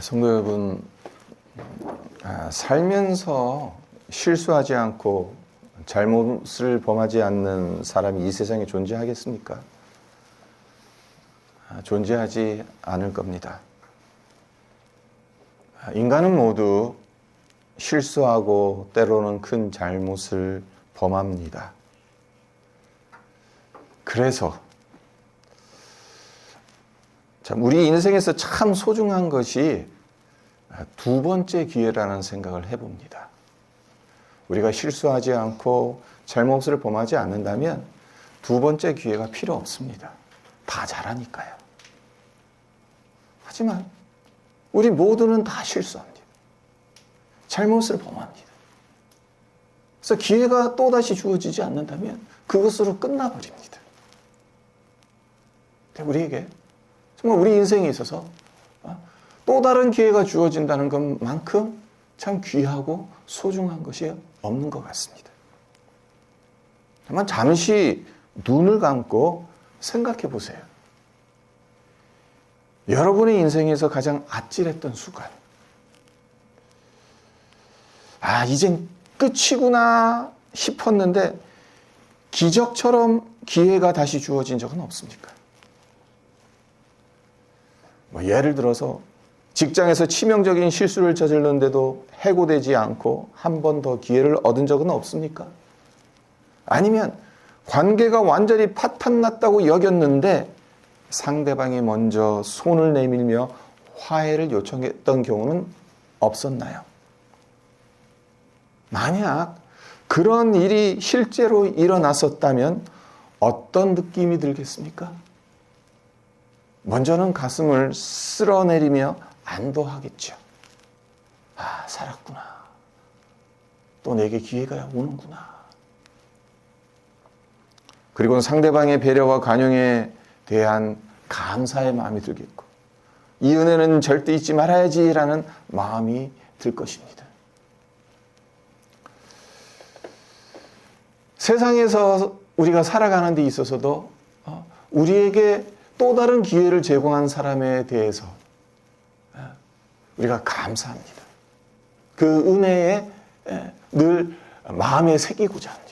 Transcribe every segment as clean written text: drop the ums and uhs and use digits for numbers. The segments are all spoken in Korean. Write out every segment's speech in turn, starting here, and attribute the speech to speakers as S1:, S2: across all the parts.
S1: 성도 여러분, 살면서 실수하지 않고 잘못을 범하지 않는 사람이 이 세상에 존재하겠습니까? 존재하지 않을 겁니다. 인간은 모두 실수하고 때로는 큰 잘못을 범합니다. 그래서 우리 인생에서 참 소중한 것이 두 번째 기회라는 생각을 해봅니다. 우리가 실수하지 않고 잘못을 범하지 않는다면 두 번째 기회가 필요 없습니다. 다 잘하니까요. 하지만 우리 모두는 다 실수합니다. 잘못을 범합니다. 그래서 기회가 또다시 주어지지 않는다면 그것으로 끝나버립니다. 우리에게 정말 우리 인생에 있어서 또 다른 기회가 주어진다는 것만큼 참 귀하고 소중한 것이 없는 것 같습니다. 다만 잠시 눈을 감고 생각해 보세요. 여러분의 인생에서 가장 아찔했던 순간, 이젠 끝이구나 싶었는데 기적처럼 기회가 다시 주어진 적은 없습니까? 예를 들어서 직장에서 치명적인 실수를 저질렀는데도 해고되지 않고 한 번 더 기회를 얻은 적은 없습니까? 아니면 관계가 완전히 파탄났다고 여겼는데 상대방이 먼저 손을 내밀며 화해를 요청했던 경우는 없었나요? 만약 그런 일이 실제로 일어났었다면 어떤 느낌이 들겠습니까? 먼저는 가슴을 쓸어내리며 안도하겠죠. 살았구나. 또 내게 기회가 오는구나. 그리고는 상대방의 배려와 관용에 대한 감사의 마음이 들겠고, 이 은혜는 절대 잊지 말아야지라는 마음이 들 것입니다. 세상에서 우리가 살아가는 데 있어서도 우리에게 또 다른 기회를 제공한 사람에 대해서 우리가 감사합니다. 그 은혜에 늘 마음에 새기고자 합니다.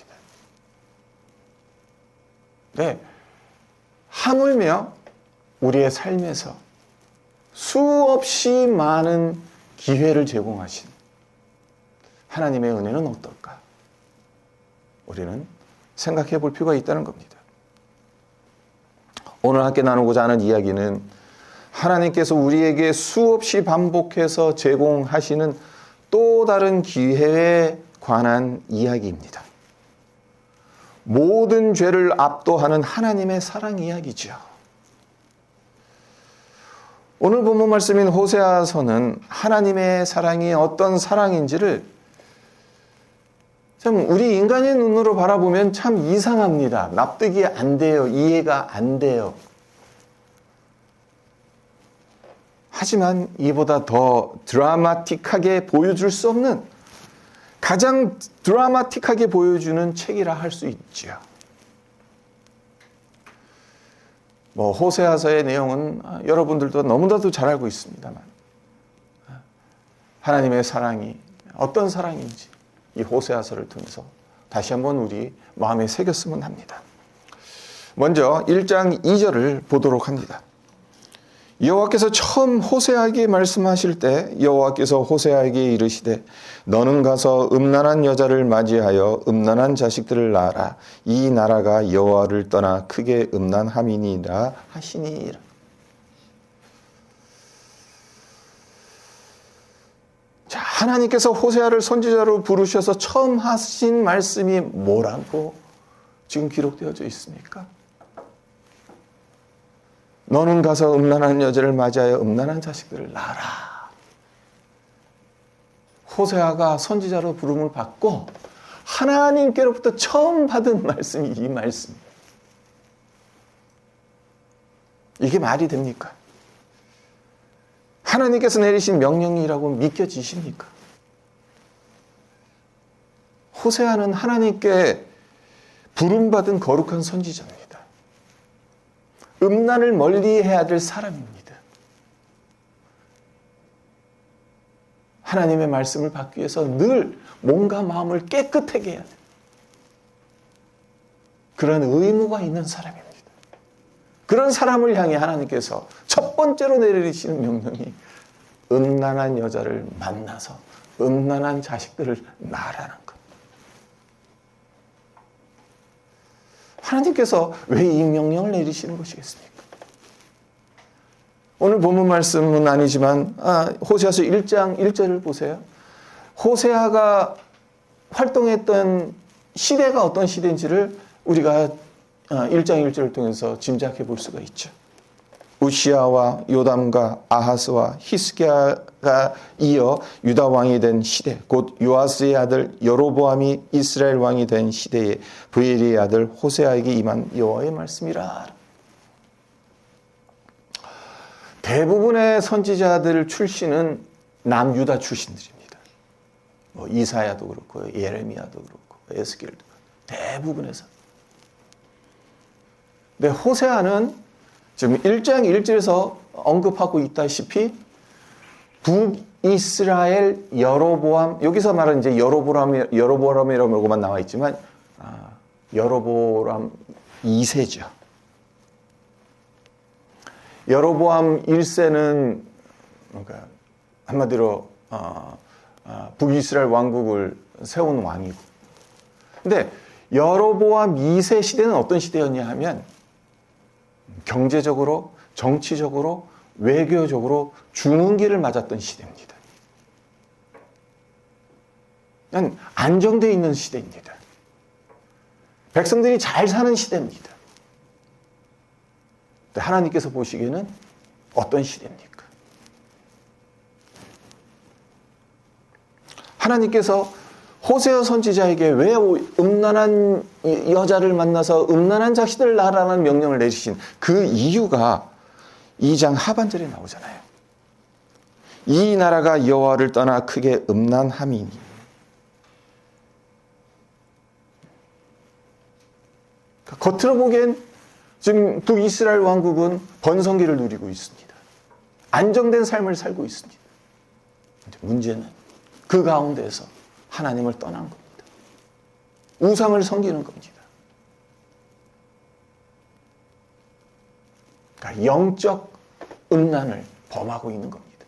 S1: 네, 하물며 우리의 삶에서 수없이 많은 기회를 제공하신 하나님의 은혜는 어떨까? 우리는 생각해 볼 필요가 있다는 겁니다. 오늘 함께 나누고자 하는 이야기는 하나님께서 우리에게 수없이 반복해서 제공하시는 또 다른 기회에 관한 이야기입니다. 모든 죄를 압도하는 하나님의 사랑 이야기죠. 오늘 본문 말씀인 호세아서는 하나님의 사랑이 어떤 사랑인지를 참 우리 인간의 눈으로 바라보면 참 이상합니다. 납득이 안 돼요. 이해가 안 돼요. 하지만 이보다 더 드라마틱하게 보여줄 수 없는, 가장 드라마틱하게 보여주는 책이라 할 수 있죠. 호세아서의 내용은 여러분들도 너무나도 잘 알고 있습니다만, 하나님의 사랑이 어떤 사랑인지 이 호세아서를 통해서 다시 한번 우리 마음에 새겼으면 합니다. 먼저 1장 2절을 보도록 합니다. 여호와께서 처음 호세아에게 말씀하실 때 여호와께서 호세아에게 이르시되 너는 가서 음란한 여자를 맞이하여 음란한 자식들을 낳아라. 이 나라가 여호와를 떠나 크게 음란함이니라 하시니라. 자, 하나님께서 호세아를 선지자로 부르셔서 처음 하신 말씀이 뭐라고 지금 기록되어져 있습니까? 너는 가서 음란한 여자를 맞이하여 음란한 자식들을 낳아라. 호세아가 선지자로 부름을 받고 하나님께로부터 처음 받은 말씀이 이 말씀입니다. 이게 말이 됩니까? 하나님께서 내리신 명령이라고 믿겨지십니까? 호세아는 하나님께 부름받은 거룩한 선지자입니다. 음란을 멀리해야 될 사람입니다. 하나님의 말씀을 받기 위해서 늘 몸과 마음을 깨끗하게 해야 돼요. 그런 의무가 있는 사람입니다. 그런 사람을 향해 하나님께서 첫 번째로 내리시는 명령이 음란한 여자를 만나서 음란한 자식들을 낳으라는 것. 하나님께서 왜 이 명령을 내리시는 것이겠습니까? 오늘 본문 말씀은 아니지만 호세아서 1장 1절을 보세요. 호세아가 활동했던 시대가 어떤 시대인지를 우리가 1장 1절을 통해서 짐작해 볼 수가 있죠. 우시아와 요담과 아하스와 히스기야가 이어 유다 왕이 된 시대, 곧 요아스의 아들 여로보암이 이스라엘 왕이 된 시대에 브엘의 아들 호세아에게 임한 여호와의 말씀이라. 대부분의 선지자들 출신은 남유다 출신들입니다. 뭐 이사야도 그렇고 예레미야도 그렇고 에스겔도 대부분에서. 근데 호세아는 지금 1장 1절에서 언급하고 있다시피 북이스라엘 여로보암, 여기서 말하는 이제 여로보암이라고만 나와 있지만 여로보암 2세죠. 여로보암 1세는 그러니까 한마디로 북이스라엘 왕국을 세운 왕이고, 근데 여로보암 2세 시대는 어떤 시대였냐 하면 경제적으로, 정치적으로, 외교적으로 주문기를 맞았던 시대입니다. 그냥 안정되어 있는 시대입니다. 백성들이 잘 사는 시대입니다. 하나님께서 보시기에는 어떤 시대입니까? 하나님께서 호세아 선지자에게 왜 음란한 여자를 만나서 음란한 자식들을 낳으라는 명령을 내리신 그 이유가 2장 하반절에 나오잖아요. 이 나라가 여호와를 떠나 크게 음란함이니. 겉으로 보기엔 지금 북이스라엘 왕국은 번성기를 누리고 있습니다. 안정된 삶을 살고 있습니다. 문제는 그 가운데서 하나님을 떠난 겁니다. 우상을 섬기는 겁니다. 그러니까 영적 음란을 범하고 있는 겁니다.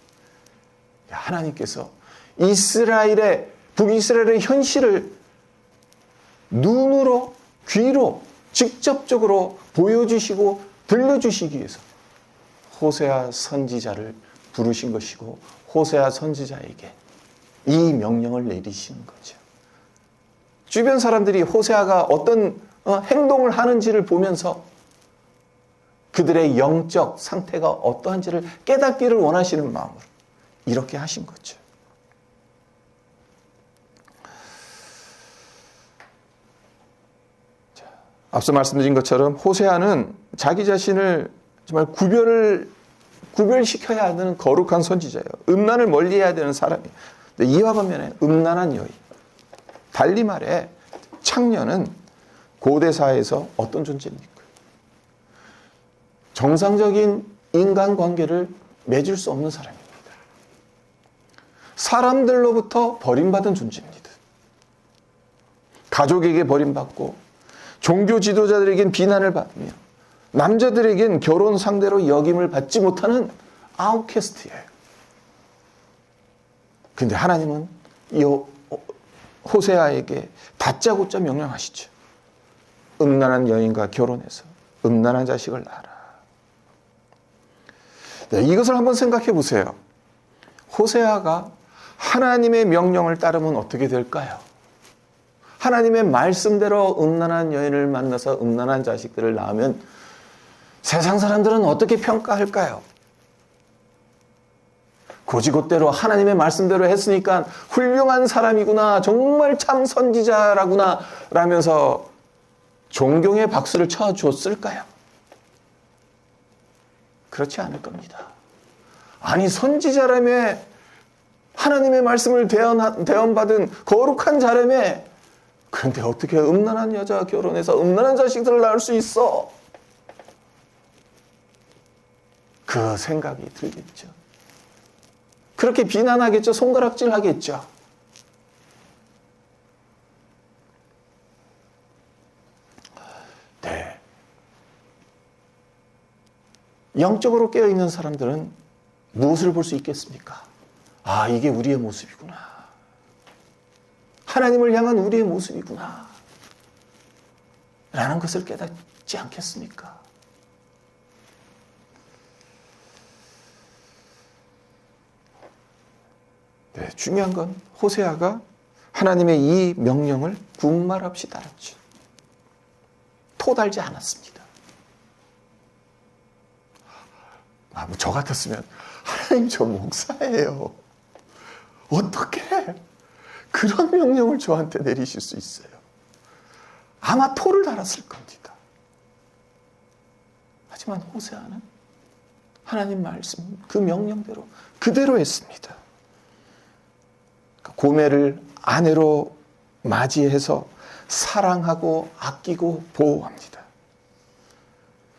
S1: 하나님께서 북이스라엘의 현실을 눈으로, 귀로 직접적으로 보여주시고 들려주시기 위해서 호세아 선지자를 부르신 것이고, 호세아 선지자에게 이 명령을 내리시는 거죠. 주변 사람들이 호세아가 어떤 행동을 하는지를 보면서 그들의 영적 상태가 어떠한지를 깨닫기를 원하시는 마음으로 이렇게 하신 거죠. 자, 앞서 말씀드린 것처럼 호세아는 자기 자신을 정말 구별시켜야 하는 거룩한 선지자예요. 음란을 멀리해야 되는 사람이에요. 이와 반면에 음란한 여인, 달리 말해 창녀는 고대 사회에서 어떤 존재입니까? 정상적인 인간관계를 맺을 수 없는 사람입니다. 사람들로부터 버림받은 존재입니다. 가족에게 버림받고 종교 지도자들에겐 비난을 받으며 남자들에겐 결혼 상대로 역임을 받지 못하는 아웃캐스트예요. 근데 하나님은 이 호세아에게 다짜고짜 명령하시죠. 음란한 여인과 결혼해서 음란한 자식을 낳아라. 네, 이것을 한번 생각해 보세요. 호세아가 하나님의 명령을 따르면 어떻게 될까요? 하나님의 말씀대로 음란한 여인을 만나서 음란한 자식들을 낳으면 세상 사람들은 어떻게 평가할까요? 고지곳대로 하나님의 말씀대로 했으니까 훌륭한 사람이구나, 정말 참 선지자라구나 라면서 존경의 박수를 쳐줬을까요? 그렇지 않을 겁니다. 아니, 선지자라며 하나님의 말씀을 대언받은 거룩한 자라며, 그런데 어떻게 음란한 여자와 결혼해서 음란한 자식들을 낳을 수 있어? 그 생각이 들겠죠. 그렇게 비난하겠죠. 손가락질 하겠죠. 네. 영적으로 깨어있는 사람들은 무엇을 볼 수 있겠습니까? 아, 이게 우리의 모습이구나. 하나님을 향한 우리의 모습이구나. 라는 것을 깨닫지 않겠습니까? 네, 중요한 건 호세아가 하나님의 이 명령을 국말없이 따랐죠. 토달지 않았습니다. 저 같았으면 하나님 저 목사예요. 어떻게 그런 명령을 저한테 내리실 수 있어요? 아마 토를 달았을 겁니다. 하지만 호세아는 하나님 말씀 그 명령대로 그대로 했습니다. 고멜을 아내로 맞이해서 사랑하고 아끼고 보호합니다.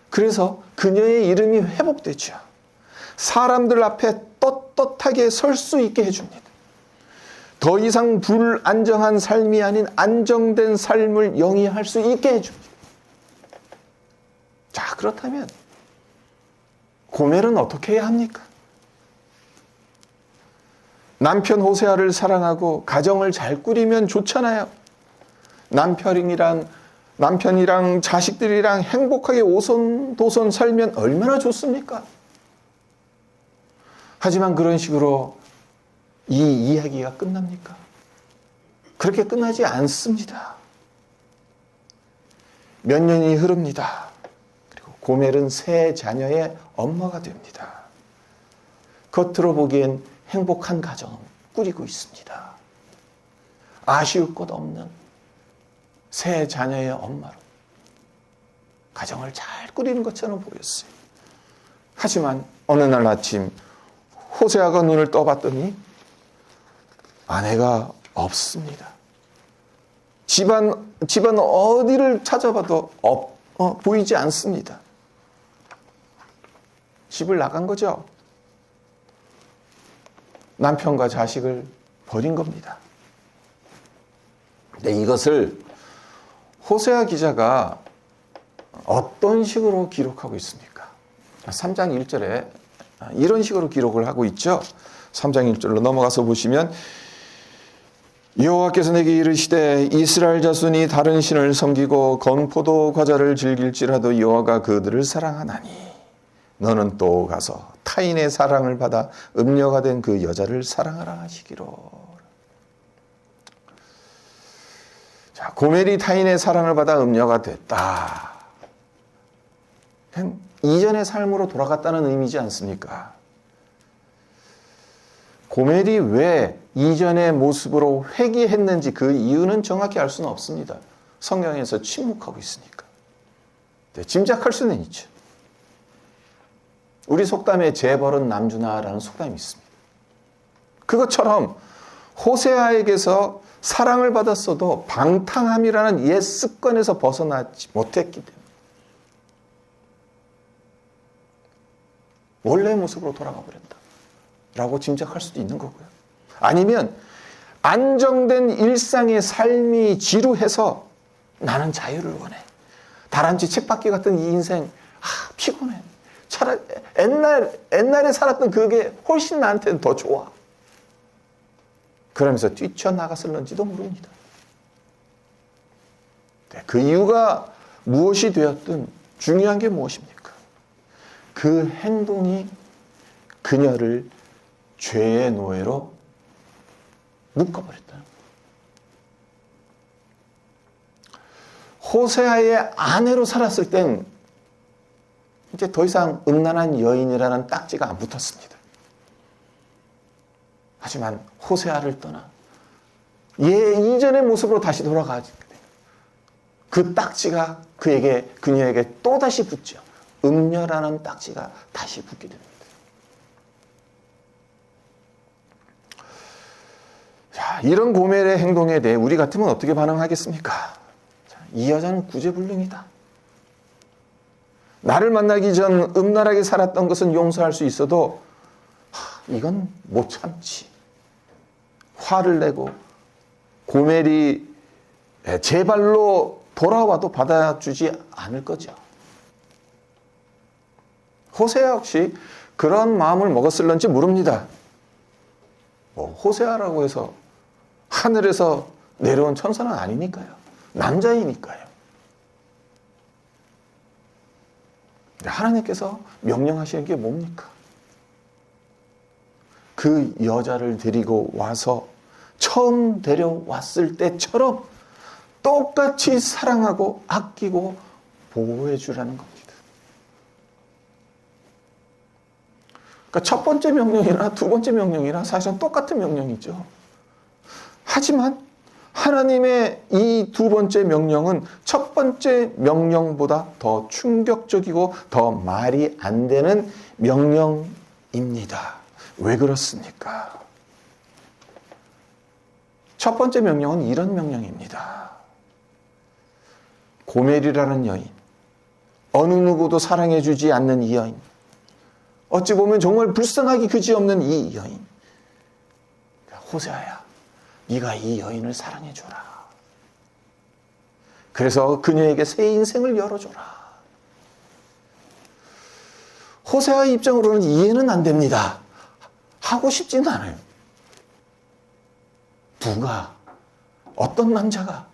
S1: 그래서 그녀의 이름이 회복되죠. 사람들 앞에 떳떳하게 설 수 있게 해줍니다. 더 이상 불안정한 삶이 아닌 안정된 삶을 영위할 수 있게 해줍니다. 자, 그렇다면 고멜은 어떻게 해야 합니까? 남편 호세아를 사랑하고 가정을 잘 꾸리면 좋잖아요. 남편이랑 자식들이랑 행복하게 오손도손 살면 얼마나 좋습니까? 하지만 그런 식으로 이 이야기가 끝납니까? 그렇게 끝나지 않습니다. 몇 년이 흐릅니다. 그리고 고멜은 세 자녀의 엄마가 됩니다. 겉으로 보기엔 행복한 가정을 꾸리고 있습니다. 아쉬울 것 없는 세 자녀의 엄마로 가정을 잘 꾸리는 것처럼 보였어요. 하지만 어느 날 아침 호세아가 눈을 떠봤더니 아내가 없습니다. 집안 어디를 찾아봐도 보이지 않습니다. 집을 나간 거죠. 남편과 자식을 버린 겁니다. 근데 이것을 호세아 기자가 어떤 식으로 기록하고 있습니까? 3장 1절에 이런 식으로 기록을 하고 있죠. 3장 1절로 넘어가서 보시면 여호와께서 내게 이르시되 이스라엘 자손이 다른 신을 섬기고 건포도 과자를 즐길지라도 여호와가 그들을 사랑하나니 너는 또 가서 타인의 사랑을 받아 음녀가 된 그 여자를 사랑하라 하시기로. 자, 고멜이 타인의 사랑을 받아 음녀가 됐다. 이전의 삶으로 돌아갔다는 의미지 않습니까? 고멜이 왜 이전의 모습으로 회귀했는지 그 이유는 정확히 알 수는 없습니다. 성경에서 침묵하고 있으니까. 네, 짐작할 수는 있죠. 우리 속담에 재벌은 남주나라는 속담이 있습니다. 그것처럼 호세아에게서 사랑을 받았어도 방탕함이라는 옛 습관에서 벗어나지 못했기 때문에 원래의 모습으로 돌아가 버렸다 라고 짐작할 수도 있는 거고요. 아니면 안정된 일상의 삶이 지루해서 나는 자유를 원해. 다람쥐 쳇바퀴 같은 이 인생 피곤해. 차라리 옛날에 살았던 그게 훨씬 나한테는 더 좋아. 그러면서 뛰쳐나갔을런지도 모릅니다. 그 이유가 무엇이 되었든 중요한 게 무엇입니까? 그 행동이 그녀를 죄의 노예로 묶어버렸다. 호세아의 아내로 살았을 땐 이제 더 이상 음란한 여인이라는 딱지가 안 붙었습니다. 하지만 호세아를 떠나 이전의 모습으로 다시 돌아가게 돼요. 그 딱지가 그녀에게 또다시 붙죠. 음녀라는 딱지가 다시 붙게 됩니다. 자, 이런 고멜의 행동에 대해 우리 같으면 어떻게 반응하겠습니까? 자, 이 여자는 구제불능이다. 나를 만나기 전 음란하게 살았던 것은 용서할 수 있어도 이건 못 참지. 화를 내고 고멜이 제 발로 돌아와도 받아주지 않을 거죠. 호세아 역시 그런 마음을 먹었을런지 모릅니다. 호세아라고 해서 하늘에서 내려온 천사는 아니니까요. 남자이니까요. 하나님께서 명령하시는 게 뭡니까? 그 여자를 데리고 와서 처음 데려왔을 때처럼 똑같이 사랑하고 아끼고 보호해 주라는 겁니다. 그러니까 첫 번째 명령이나 두 번째 명령이나 사실은 똑같은 명령이죠. 하지만 하나님의 이 두 번째 명령은 첫 번째 명령보다 더 충격적이고 더 말이 안 되는 명령입니다. 왜 그렇습니까? 첫 번째 명령은 이런 명령입니다. 고멜이라는 여인, 어느 누구도 사랑해주지 않는 이 여인, 어찌 보면 정말 불쌍하기 그지없는 이 여인, 호세아야, 네가 이 여인을 사랑해줘라. 그래서 그녀에게 새 인생을 열어줘라. 호세아의 입장으로는 이해는 안 됩니다. 하고 싶지는 않아요. 누가, 어떤 남자가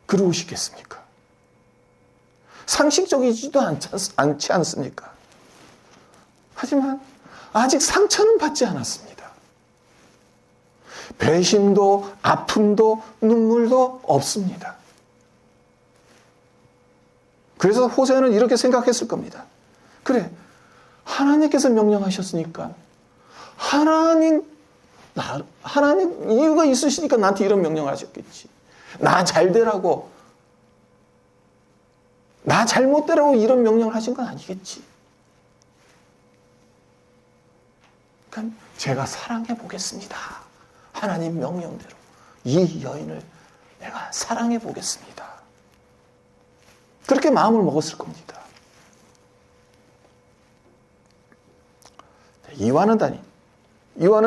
S1: 그러고 싶겠습니까? 상식적이지도 않지 않습니까? 하지만 아직 상처는 받지 않았습니다. 배신도 아픔도 눈물도 없습니다. 그래서 호세아는 이렇게 생각했을 겁니다. 그래, 하나님께서 명령하셨으니까 하나님 이유가 있으시니까 나한테 이런 명령을 하셨겠지. 나 잘 되라고, 나 잘못되라고 이런 명령을 하신 건 아니겠지. 그러니까 제가 사랑해 보겠습니다. 하나님 명령대로 이 여인을 내가 사랑해 보겠습니다. 그렇게 마음을 먹었을 겁니다. 이와는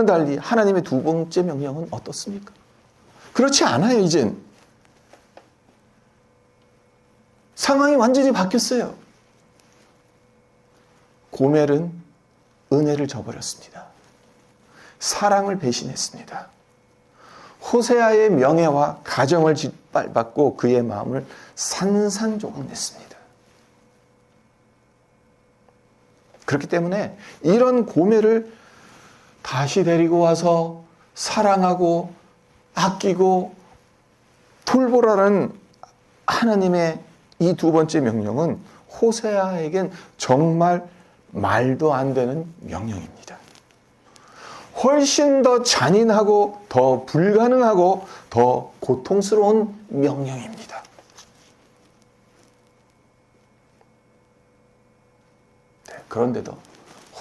S1: 달리 하나님의 두 번째 명령은 어떻습니까? 그렇지 않아요, 이젠. 상황이 완전히 바뀌었어요. 고멜은 은혜를 저버렸습니다. 사랑을 배신했습니다. 호세아의 명예와 가정을 짓밟았고 그의 마음을 산산조각 냈습니다. 그렇기 때문에 이런 고멜을 다시 데리고 와서 사랑하고 아끼고 돌보라는 하나님의 이 두 번째 명령은 호세아에겐 정말 말도 안 되는 명령입니다. 훨씬 더 잔인하고 더 불가능하고 더 고통스러운 명령입니다. 그런데도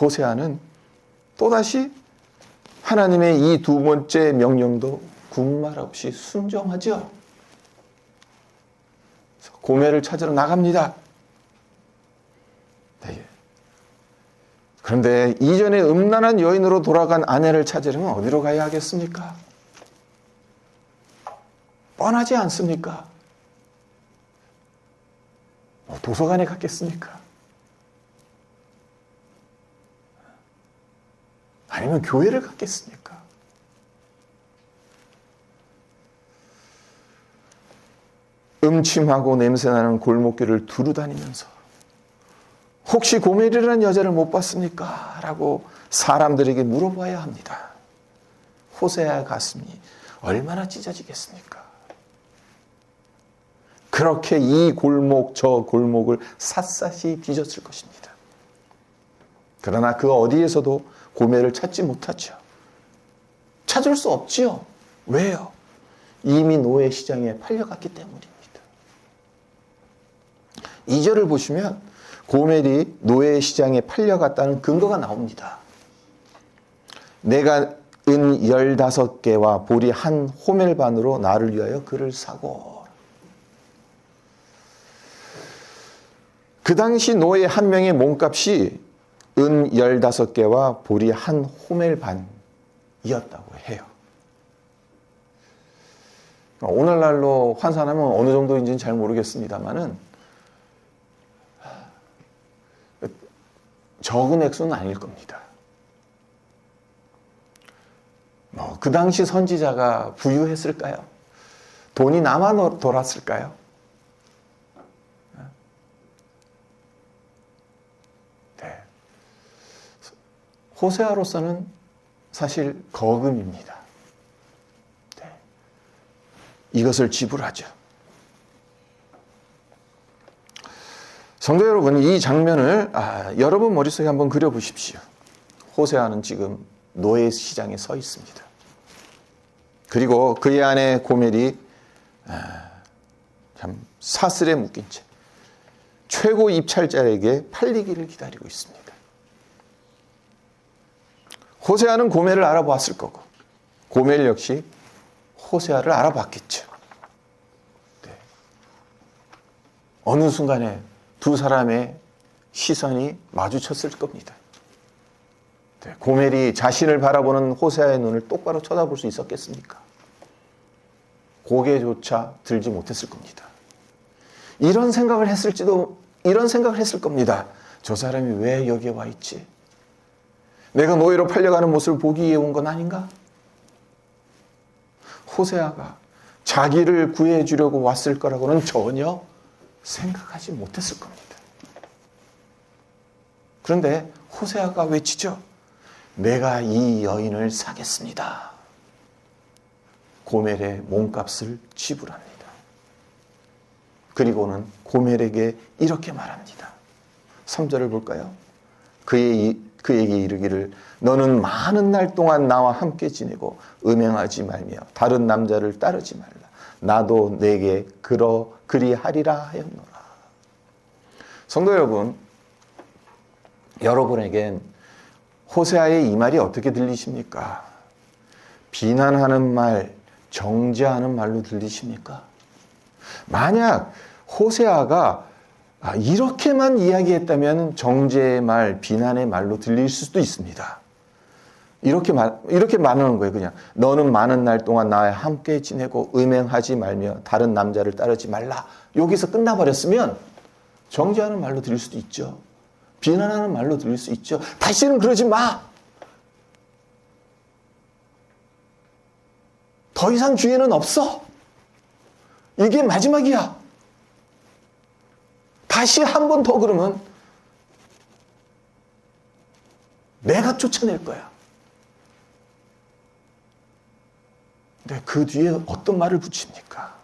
S1: 호세아는 또다시 하나님의 이 두 번째 명령도 군말 없이 순종하죠. 고멜을 찾으러 나갑니다. 네. 그런데 이전에 음란한 여인으로 돌아간 아내를 찾으려면 어디로 가야 하겠습니까? 뻔하지 않습니까? 도서관에 갔겠습니까? 아니면 교회를 갔겠습니까? 음침하고 냄새나는 골목길을 두루 다니면서 혹시 고멜이라는 여자를 못 봤습니까? 라고 사람들에게 물어봐야 합니다. 호세아의 가슴이 얼마나 찢어지겠습니까? 그렇게 이 골목 저 골목을 샅샅이 뒤졌을 것입니다. 그러나 그 어디에서도 고멜을 찾지 못하죠. 찾을 수 없지요. 왜요? 이미 노예 시장에 팔려갔기 때문입니다. 2절을 보시면 고멜이 노예 시장에 팔려갔다는 근거가 나옵니다. 내가 은 15개와 보리 한 호멜 반으로 나를 위하여 그를 사고. 그 당시 노예 한 명의 몸값이 은 15개와 보리 한 호멜 반이었다고 해요. 오늘날로 환산하면 어느 정도인지는 잘 모르겠습니다만은 적은 액수는 아닐 겁니다. 그 당시 선지자가 부유했을까요? 돈이 남아 돌았을까요? 네. 호세아로서는 사실 거금입니다. 네. 이것을 지불하죠. 성도 여러분, 이 장면을 여러분 머릿속에 한번 그려보십시오. 호세아는 지금 노예 시장에 서 있습니다. 그리고 그의 아내 고멜이 참 사슬에 묶인 채 최고 입찰자에게 팔리기를 기다리고 있습니다. 호세아는 고멜을 알아보았을 거고 고멜 역시 호세아를 알아봤겠죠. 네. 어느 순간에 두 사람의 시선이 마주쳤을 겁니다. 네. 고멜이 자신을 바라보는 호세아의 눈을 똑바로 쳐다볼 수 있었겠습니까? 고개조차 들지 못했을 겁니다. 이런 생각을 했을 겁니다. 저 사람이 왜 여기에 와 있지? 내가 노예로 팔려가는 모습을 보기 위해 온 건 아닌가? 호세아가 자기를 구해주려고 왔을 거라고는 전혀 생각하지 못했을 겁니다. 그런데 호세아가 외치죠. 내가 이 여인을 사겠습니다. 고멜의 몸값을 지불합니다. 그리고는 고멜에게 이렇게 말합니다. 3절을 볼까요? 그에게 이르기를 너는 많은 날 동안 나와 함께 지내고 음행하지 말며 다른 남자를 따르지 말라. 나도 내게 그리하리라 하였노라. 성도 여러분, 여러분에겐 호세아의 이 말이 어떻게 들리십니까? 비난하는 말, 정죄하는 말로 들리십니까? 만약 호세아가 이렇게만 이야기했다면 정죄의 말, 비난의 말로 들릴 수도 있습니다. 이렇게 말하는 거예요. 그냥 너는 많은 날 동안 나와 함께 지내고 음행하지 말며 다른 남자를 따르지 말라. 여기서 끝나버렸으면 정죄하는 말로 들릴 수도 있죠. 비난하는 말로 들릴 수 있죠. 다시는 그러지 마. 더 이상 기회는 없어. 이게 마지막이야. 다시 한 번 더 그러면 내가 쫓아낼 거야. 근데 그 뒤에 어떤 말을 붙입니까?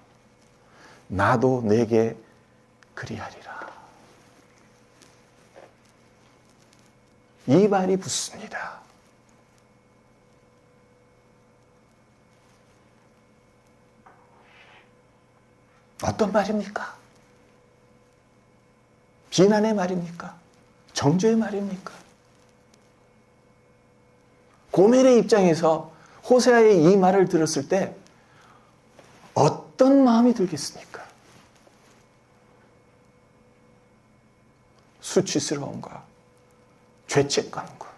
S1: 나도 내게 그리하리라. 이 말이 붙습니다. 어떤 말입니까? 비난의 말입니까? 정죄의 말입니까? 고멜의 입장에서 호세아의 이 말을 들었을 때 어떤 마음이 들겠습니까? 수치스러움과 죄책감과.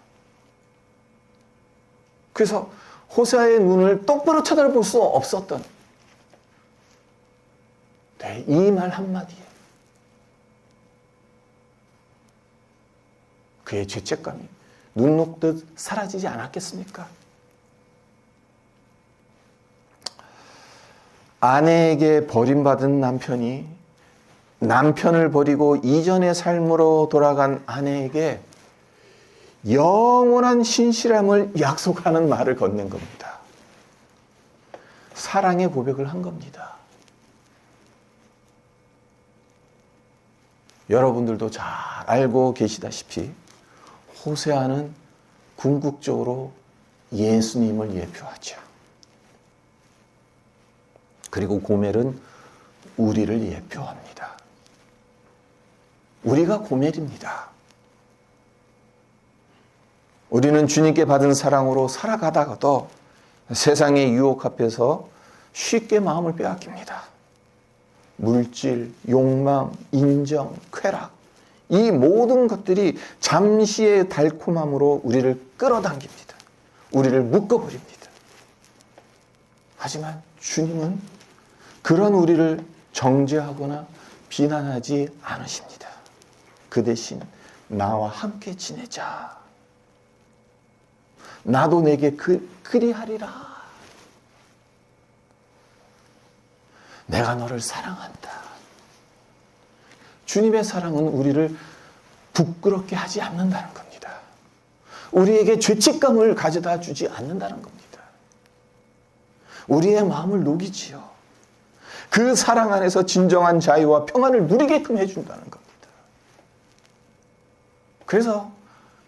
S1: 그래서 호세아의 눈을 똑바로 쳐다볼 수 없었던 이 말 한마디에 그의 죄책감이 눈 녹듯 사라지지 않았겠습니까? 아내에게 버림받은 남편이 남편을 버리고 이전의 삶으로 돌아간 아내에게 영원한 신실함을 약속하는 말을 건넨 겁니다. 사랑의 고백을 한 겁니다. 여러분들도 잘 알고 계시다시피 호세아는 궁극적으로 예수님을 예표하죠. 그리고 고멜은 우리를 예표합니다. 우리가 고멜입니다. 우리는 주님께 받은 사랑으로 살아가다가도 세상의 유혹 앞에서 쉽게 마음을 빼앗깁니다. 물질, 욕망, 인정, 쾌락 이 모든 것들이 잠시의 달콤함으로 우리를 끌어당깁니다. 우리를 묶어버립니다. 하지만 주님은 그런 우리를 정죄하거나 비난하지 않으십니다. 그 대신 나와 함께 지내자. 나도 내게 그리하리라. 내가 너를 사랑한다. 주님의 사랑은 우리를 부끄럽게 하지 않는다는 겁니다. 우리에게 죄책감을 가져다 주지 않는다는 겁니다. 우리의 마음을 녹이지요. 그 사랑 안에서 진정한 자유와 평안을 누리게끔 해준다는 겁니다. 그래서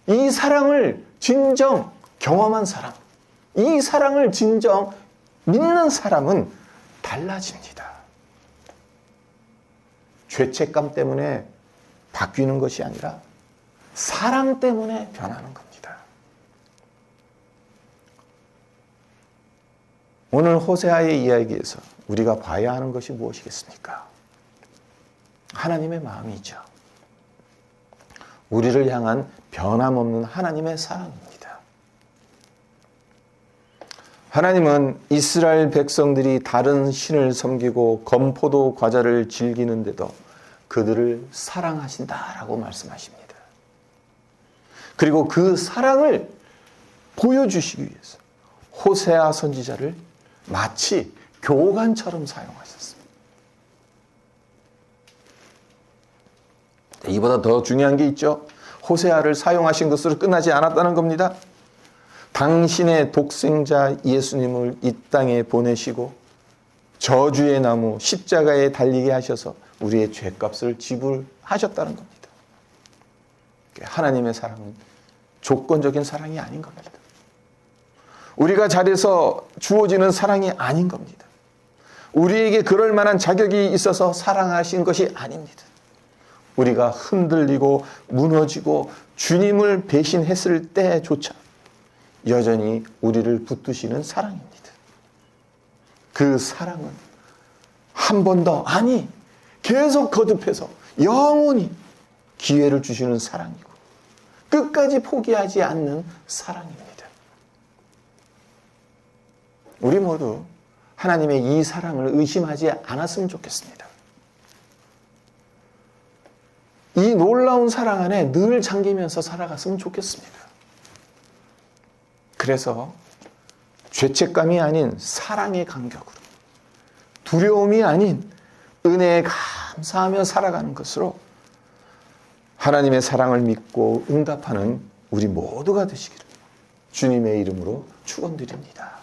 S1: 이 사랑을 진정 경험한 사람, 이 사랑을 진정 믿는 사람은 달라집니다. 죄책감 때문에 바뀌는 것이 아니라 사랑 때문에 변하는 겁니다. 오늘 호세아의 이야기에서 우리가 봐야 하는 것이 무엇이겠습니까? 하나님의 마음이죠. 우리를 향한 변함없는 하나님의 사랑입니다. 하나님은 이스라엘 백성들이 다른 신을 섬기고 건포도 과자를 즐기는데도 그들을 사랑하신다라고 말씀하십니다. 그리고 그 사랑을 보여주시기 위해서 호세아 선지자를 마치 교관처럼 사용하셨습니다. 이보다 더 중요한 게 있죠. 호세아를 사용하신 것으로 끝나지 않았다는 겁니다. 당신의 독생자 예수님을 이 땅에 보내시고 저주의 나무 십자가에 달리게 하셔서 우리의 죄값을 지불하셨다는 겁니다. 하나님의 사랑은 조건적인 사랑이 아닌 겁니다. 우리가 잘해서 주어지는 사랑이 아닌 겁니다. 우리에게 그럴 만한 자격이 있어서 사랑하신 것이 아닙니다. 우리가 흔들리고 무너지고 주님을 배신했을 때조차 여전히 우리를 붙드시는 사랑입니다. 그 사랑은 한 번 더, 아니 계속 거듭해서 영원히 기회를 주시는 사랑이고 끝까지 포기하지 않는 사랑입니다. 우리 모두 하나님의 이 사랑을 의심하지 않았으면 좋겠습니다. 이 놀라운 사랑 안에 늘 잠기면서 살아갔으면 좋겠습니다. 그래서 죄책감이 아닌 사랑의 간격으로, 두려움이 아닌 은혜에 감사하며 살아가는 것으로 하나님의 사랑을 믿고 응답하는 우리 모두가 되시기를 주님의 이름으로 축원드립니다.